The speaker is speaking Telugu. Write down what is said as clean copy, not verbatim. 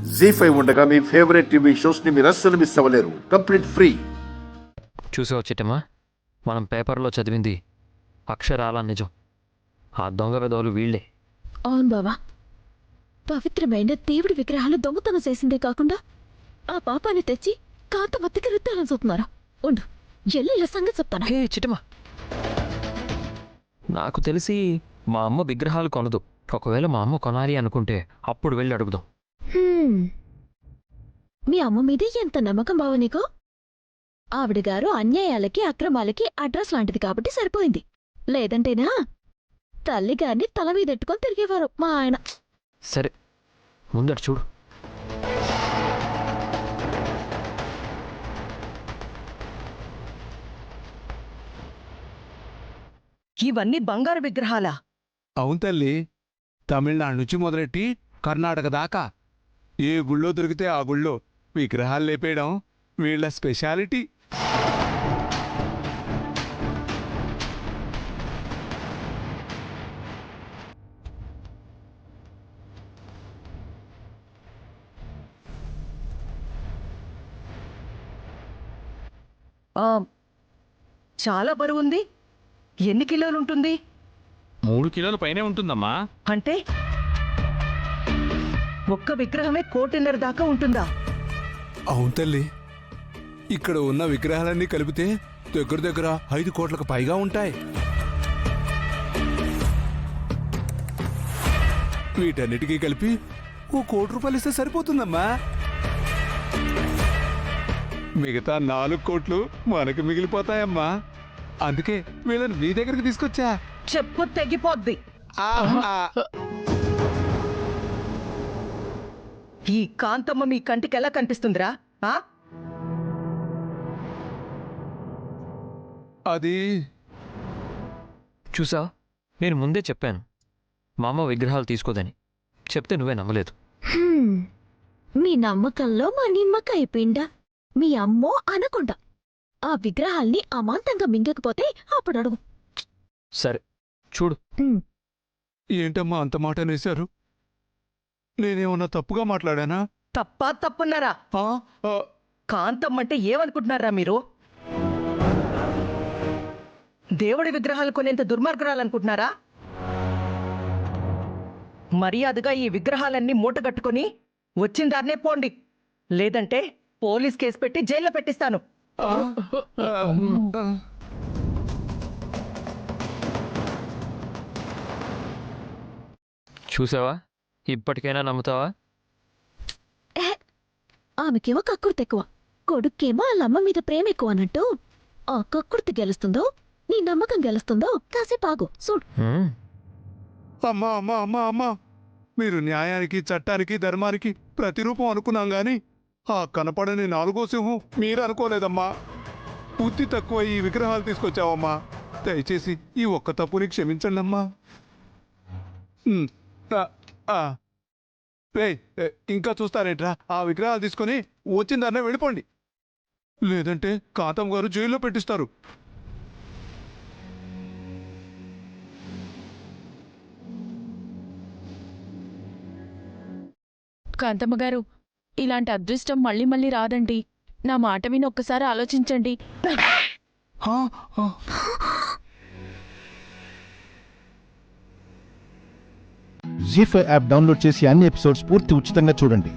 జీ5 ఉండగా మీ ఫేవరెట్ టీవీ షోస్ ని మీరు అస్సలు మిస్ అవ్వలేరు. Complete free. చూసావు చిట్టమ్మా, మనం పేపర్లో చదివింది అక్షరాల నిజం. ఆ దొంగ విధవులు వీళ్లే. అవును బావా, పవిత్రమైన దేవుడి విగ్రహాలు దొంగతనం చేసిందే కాకుండా ఆ పాపాన్ని తెచ్చి కాంతమత్తికి రుద్దాలని చూస్తున్నారా? ఉండు, ఎల్లుళ్ళ సంగతి చెప్తాను. హే చిట్టమ్మా, నాకు తెలిసి మా అమ్మ విగ్రహాలు కొనదు. ఒకవేళ మా అమ్మ కొనాలి అనుకుంటే అప్పుడు వెళ్ళి అడుగుదాం. మీ అమ్మ మీద ఎంత నమ్మకం బావ నీకు? ఆవిడగారు అన్యాయాలకి అక్రమాలకి అడ్రస్ లాంటిది కాబట్టి సరిపోయింది. లేదంటేనా తల్లిగారిని తల మీదెట్టుకొని తిరిగేవారు మా ఆయన. సరే, ముందట చూడు. ఇవన్నీ బంగారు విగ్రహాలా? అవును తల్లి, తమిళనాడు నుంచి మొదలెట్టి కర్ణాటక దాకా ఏ గుళ్ళో దొరికితే ఆ గుళ్ళో విగ్రహాలు లేపేయడం వీళ్ళ స్పెషాలిటీ. ఆ, చాలా బరువుంది. ఎన్ని కిలోలుంటుంది? 3 కిలోల పైనే ఉంటుందమ్మా. అంటే ఒక్క విగ్రహమే 1.5 కోటి దాకా ఉంటుందా? అవును తల్లి, ఇక్కడ ఉన్న విగ్రహాలన్నీ కలిపితే దగ్గర దగ్గర 5 కోట్లకు పైగా ఉంటాయి. వీటన్నిటికీ కలిపి ₹1 కోటి ఇస్తే సరిపోతుందమ్మా. మిగతా 4 కోట్లు మనకు మిగిలిపోతాయమ్మా. అందుకే వీళ్ళని నీ దగ్గరికి తీసుకొచ్చా. చెప్పు తెగిపోద్ది. ఈ కాంతమ్మ మీ కంటికి ఎలా కనిపిస్తుందిరా? అది చూసా, నేను ముందే చెప్పాను మా అమ్మ విగ్రహాలు తీసుకోదని. చెప్తే నువ్వే నమ్మలేదు. మీ నమ్మకంలో మా నిమ్మకాయ పిండ. మీ అమ్మో అనకుండా ఆ విగ్రహాల్ని అమాంతంగా మింగకపోతే అప్పుడు అడుగు. సరే చూడు. ఏంటమ్మా అంత మాట అనేశారు? నేనేమన్నా తప్పుగా మాట్లాడానా? తప్పున్నారా? కాంతమ్మ అంటే ఏమనుకుంటున్నారా మీరు? దేవుడి విగ్రహాలు కొనేంత దుర్మార్గురాలనుకుంటున్నారా? మర్యాదగా ఈ విగ్రహాలన్నీ మూటగట్టుకుని వచ్చిన దాన్నే పోండి, లేదంటే పోలీస్ కేసు పెట్టి జైల్లో పెట్టిస్తాను. చూసావా, ఇప్పటికైనా నమ్ముతావా? ఆమెకేమో కక్కుర్తి ఎక్కువ, కొడుక్కేమో వాళ్ళమ్మ మీద ప్రేమ ఎక్కువ అన్నట్టు. ఆ కక్కుర్తి గెలుస్తుందో నీ నమ్మకం గెలుస్తుందో కాసేపు ఆగు చూడు. అమ్మా అమ్మా అమ్మా అమ్మా, మీరు న్యాయానికి చట్టానికి ధర్మానికి ప్రతిరూపం అనుకున్నాం గాని ఆ కనపడని 4వ సింహం మీరు అనుకోలేదమ్మా. బుద్ధి తక్కువ ఈ విగ్రహాలు తీసుకొచ్చావమ్మా. దయచేసి ఈ ఒక్క తప్పుని క్షమించండి అమ్మా. ఇంకా చూస్తారేంట్రా? ఆ విగ్రహాలు తీసుకొని వచ్చిందన్న వెళ్ళిపోండి, లేదంటే కాంతం గారు జైల్లో పెట్టిస్తారు. కాంతమ్మ గారు, ఇలాంటి అదృష్టం మళ్ళీ మళ్ళీ రాదండి. నా మాట విని ఒక్కసారి ఆలోచించండి. జీ5 యాప్ డౌన్లోడ్ చేసి అన్ని ఎపిసోడ్స్ పూర్తి ఉచితంగా చూడండి.